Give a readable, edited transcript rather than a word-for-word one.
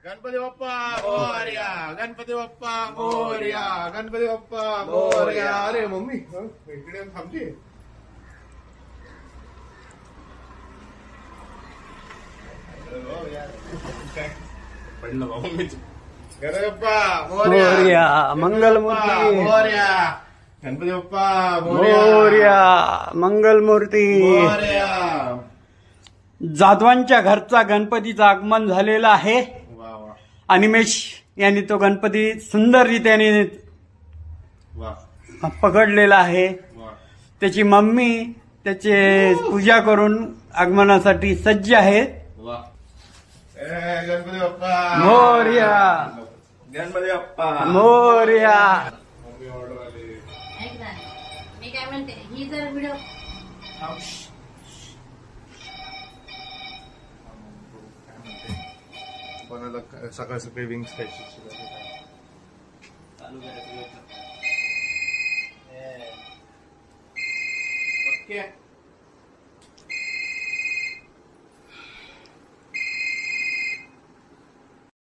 गणपती बाप्पा मोरया, गणपती बाप्पा मोरया, गणपती बाप्पा मोरया. अरे मम्मी इकडे थांबली. पडलं बाबा गणपती बाप्पा मोरया, मंगलमूर्ती मोरया, गणपती बाप्पा मोरया, मंगलमूर्ती. जाधवांच्या घरचा गणपतीचं आगमन झालेलं आहे. वा वा अनिमेश यांनी तो गणपती सुंदररीत्याने वा पकडलेला आहे. वा. त्याची मम्मी त्याचे पूजा करून आगमनासाठी सज्ज आहे. वा. गणपती बाप्पा मोरया, गणपती बाप्पा मोरया. मम्मी ऑर्डर आली. ऐक ना, मी काय म्हणते, ही जर व्हिडिओ कोणाला सकाळ सकाळी विंग्स खायची चालू करायचं. ओके